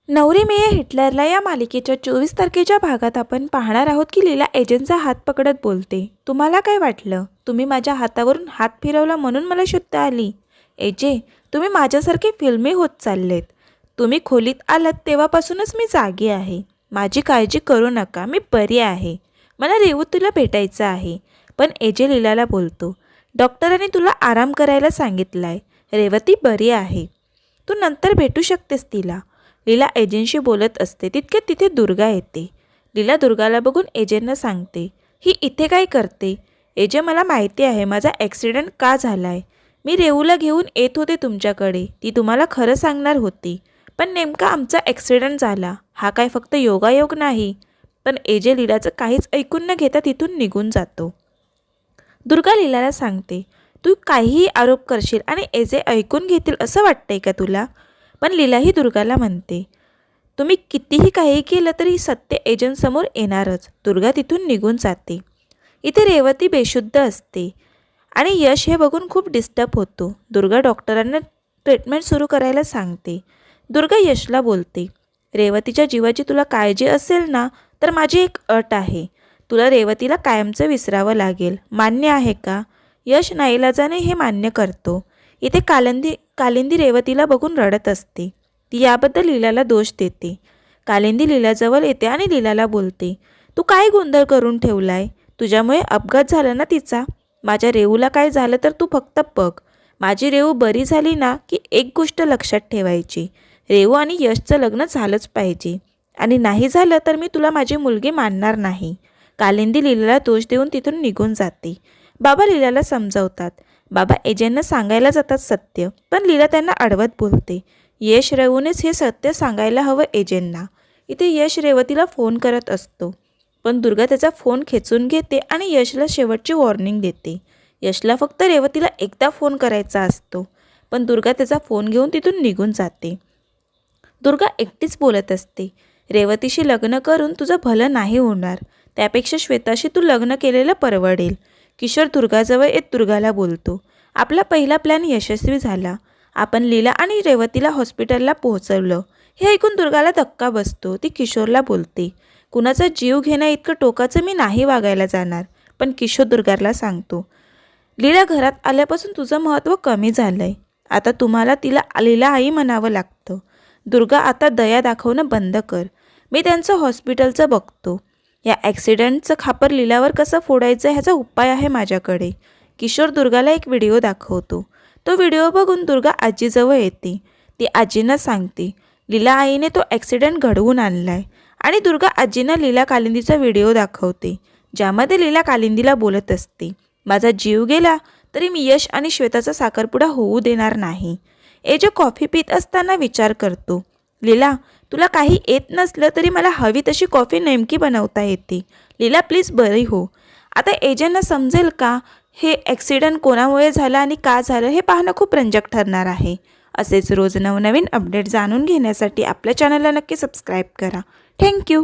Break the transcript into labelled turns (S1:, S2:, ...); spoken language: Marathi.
S1: नवरी मिये हिटलरला या मालिकेच्या 24 तारखेच्या भागात आपण पाहणार आहोत की लीला एजंटचा हात पकडत बोलते. तुम्हाला काय वाटलं? तुम्ही माझ्या हातावरून हात फिरवला म्हणून मला शुद्ध आली. एजे, तुम्ही माझ्यासारखे फिल्मी होत चाललेत. तुम्ही खोलीत आलात तेव्हापासूनच मी जागी आहे. माझी काळजी करू नका, मी बरी आहे. मला रेवू तुला भेटायचं आहे. पण एजे लीलाला बोलतो, डॉक्टरांनी तुला आराम करायला सांगितलाय. रेवती बरी आहे, तू नंतर भेटू शकतेस तिला. लीला एजंटशी बोलत असते तितक्यात तिथे दुर्गा येते. लीला दुर्गाला बघून एजंटना सांगते, ही इथे काय करते? एजे, मला माहिती आहे माझा ॲक्सिडेंट का झाला आहे. मी रेवूला घेऊन येत होते तुमच्याकडे. ती तुम्हाला खरं सांगणार होती, पण नेमका आमचा ॲक्सिडेंट झाला. हा काय फक्त योगायोग नाही. पण एजे लीलाचं काहीच ऐकून न घेता तिथून निघून जातो. दुर्गा लीलाला सांगते, तू काहीही आरोप करशील आणि एजे ऐकून घेतील असं वाटतंय का तुला? पण लीलाही दुर्गाला म्हणते, तुम्ही कितीही काही केलं तरी सत्य एजंटसमोर येणारच. दुर्गा तिथून निघून जाते. इथे रेवती बेशुद्ध असते आणि यश हे बघून खूप डिस्टर्ब होतो. दुर्गा डॉक्टरांना ट्रीटमेंट सुरू करायला सांगते. दुर्गा यशला बोलते, रेवतीच्या जीवाची तुला काळजी असेल ना, तर माझी एक अट आहे. तुला रेवतीला कायमचं विसरावं लागेल. मान्य आहे का? यश नाईलाजाने हे मान्य करतो. इथे कालिंदी रेवतीला बघून रडत असते. ती याबद्दल लीलाला दोष देते. कालिंदी लीलाजवळ येते आणि लीलाला बोलते, तू काय गोंधळ करून ठेवलाय? तुझ्यामुळे अपघात झाला ना तिचा. माझ्या रेवूला काय झालं तर तू फक्त बघ. माझी रेवू बरी झाली ना की एक गोष्ट लक्षात ठेवायची, रेवू आणि यशचं लग्न झालंच पाहिजे. आणि नाही झालं तर मी तुला माझी मुलगी मानणार नाही. कालिंदी लीलाला दोष देऊन तिथून निघून जाते. बाबा लीलाला समजावतात. बाबा एजंटना सांगायला जातात सत्य, पण लीला त्यांना अडवत बोलते, यश रेवूनेच हे सत्य सांगायला हवं एजंटना. इथे यश रेवतीला फोन करत असतो, पण दुर्गा त्याचा फोन खेचून घेते आणि यशला शेवटची वॉर्निंग देते. यशला फक्त रेवतीला एकदा फोन करायचा असतो, पण दुर्गा त्याचा फोन घेऊन तिथून निघून जाते. दुर्गा एकटीच बोलत असते, रेवतीशी लग्न करून तुझं भलं नाही होणार. त्यापेक्षा श्वेताशी तू लग्न केलेलं परवडेल. किशोर दुर्गाजवळ येत दुर्गाला बोलतो, आपला पहिला प्लॅन यशस्वी झाला. आपण लीला आणि रेवतीला हॉस्पिटलला पोहोचवलं. हे ऐकून दुर्गाला धक्का बसतो. ती किशोरला बोलते, कुणाचा जीव घेण्या इतकं टोकाचं मी नाही वागायला जाणार. पण किशोर दुर्गाला सांगतो, लीला घरात आल्यापासून तुझं महत्त्व कमी झालं आहे. आता तुम्हाला लीला आई म्हणावं लागतं. दुर्गा, आता दया दाखवणं बंद कर. मी त्यांचं हॉस्पिटलचं बघतो. या ॲक्सिडेंटचं खापर लीलावर कसं फोडायचं ह्याचा उपाय आहे माझ्याकडे. किशोर दुर्गाला एक व्हिडिओ दाखवतो. तो व्हिडिओ बघून दुर्गा आजीजवळ येते. ती आजींना सांगते, लीला आईने तो ॲक्सिडेंट घडवून आणलाय. आणि दुर्गा आजींना लीला कालिंदीचा व्हिडिओ दाखवते, ज्यामध्ये लीला कालिंदीला बोलत असते, माझा जीव गेला तरी मी यश आणि श्वेताचा साखरपुडा होऊ देणार नाही. एजे कॉफी पित असताना विचार करतो, लीला, तुला काही येत नसलं तरी मला हवी तशी कॉफी नेमकी बनवता येते. लीला, प्लीज बरी हो. आता एजंटना समजेल का हे ॲक्सिडेंट कोणामुळे झालं आणि का झालं हे पाहणं खूप रंजक ठरणार आहे. असेच रोज नवनवीन अपडेट जाणून घेण्यासाठी आपल्या चॅनलला नक्की सबस्क्राईब करा. थँक्यू.